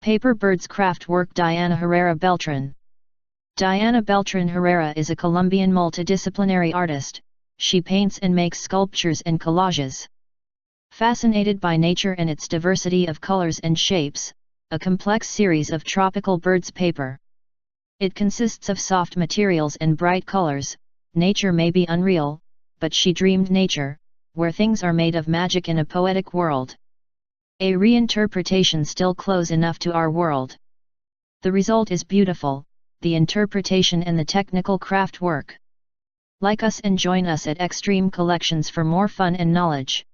Paper Birds Craft Work Diana Herrera Beltran. Diana Beltran Herrera is a Colombian multidisciplinary artist. She paints and makes sculptures and collages. Fascinated by nature and its diversity of colors and shapes, a complex series of tropical birds paper. It consists of soft materials and bright colors. Nature may be unreal, but she dreamed nature, where things are made of magic in a poetic world. A reinterpretation still close enough to our world. The result is beautiful, the interpretation and the technical craft work. Like us and join us at Xtreme Collections for more fun and knowledge.